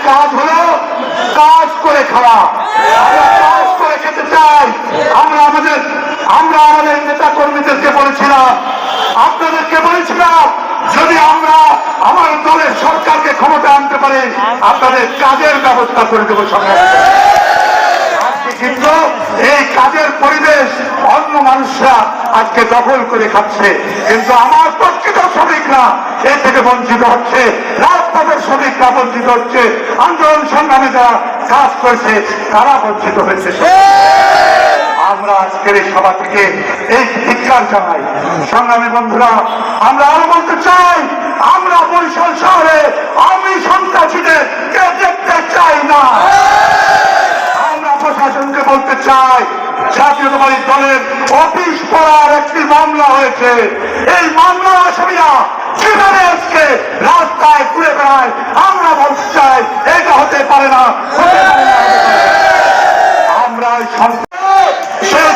কাজ হলো কাজ করে খাওয়া। আমরা কাজ করে খেতে চাই। আমরা আমাদের নেতা কর্মীদেরকে বলেছিলাম, আপনাদেরকে বলেছিলাম, যদি আমরা আমার দলের সরকারকে ক্ষমতা আনতে পারি আপনাদের কাজের ব্যবস্থা করে দেবো সরকার। কিন্তু এই কাজের পরিবেশ অন্য মানুষরা আজকে দখল করে খাচ্ছে, কিন্তু আমার প্রকৃত শ্রমিকরা এর থেকে বঞ্চিত হচ্ছে, রাজপথের শ্রমিকরা বঞ্চিত হচ্ছে, আন্দোলন সংগ্রামে যারা কাজ করেছে তারা বঞ্চিত হয়েছে। আমরা আজকের এই সভা থেকে এই ধিক্কার জানাই। সংগ্রামী বন্ধুরা, আমরা আরো বলতে চাই, আমরা বরিশাল শহরে আমি সন্ত্রাসীদের কেউ দেখতে চাই না। আমরা প্রশাসনকে বলতে চাই, জাতীয়তাবাদী দলের অফিস পড়ার একটি মামলা হয়েছে, এই মামলা আসামিরা কিভাবে আজকে রাস্তায় ঘুরে বেড়ায়, আমরা বলতে চাই এটা হতে পারে না, হতে পারে না। আমরা সেই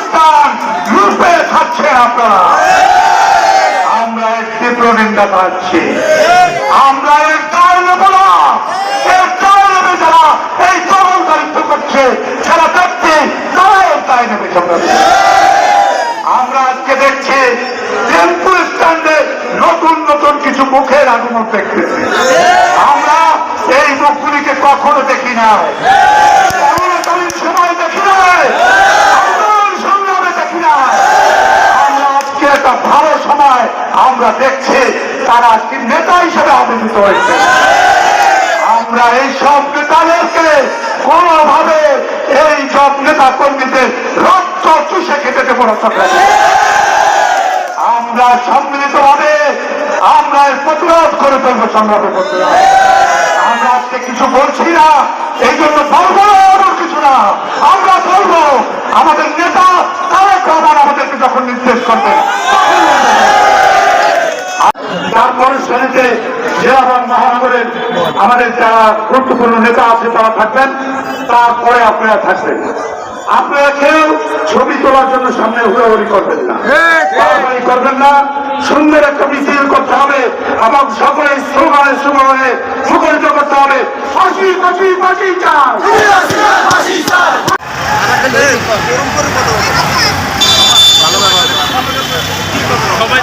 স্থান রূপে খাচ্ছে আপনারা, আমরা এর তীব্র নিন্দা পাচ্ছি। আমরা এর কারণে বলা, এর কারণে যারা এই তদন্তদারিত্ব করছে, যারা দেখছে তারা এর দায় নেবে। আমরা আজকে দেখছি টেম্পু স্ট্যান্ডে নতুন নতুন কিছু মুখের আগমন দেখতেছি। আমরা এই মুখগুলিকে কখনো দেখি না, সময় দেখি নাই, আন্দোলন সংগ্রামে দেখি না। আমরা আজকে একটা ভালো সময় আমরা দেখছি তারা আজকে নেতা হিসেবে আবির্ভূত হয়েছে। আমরা এই সব নেতাদেরকে কোনোভাবে এই সব নেতা কর্মীদের রক্ত চুষে খেতে দেবো না। আমরা সম্মিলিতভাবে আমরা এর প্রতিরোধ করে ফেলবো। সংগ্রামে প্রতিরোধ আমরা আজকে কিছু বলছি না, এই জন্য বলবো কিছু না। আমরা বলবো আমাদের নেতা তারেক রহমান আমাদেরকে যখন নির্দেশ করবেন, তারপরে শ্রেণীতে জেলা এবং মহানগরের আমাদের যারা গুরুত্বপূর্ণ নেতা আছে তারা থাকবেন, তারপরে আপনারা থাকবেন। আপনারা কেউ ছবি তোলার জন্য সামনে হুড়োহুড়ি করবেন না, হুড়োহুড়ি করবেন না। সুন্দর একটা মিছিল করতে হবে এবং সকলে স্লোগানে মুখরিত করতে হবে, ফাঁসি ফাঁসি ফাঁসি চাই। সবাই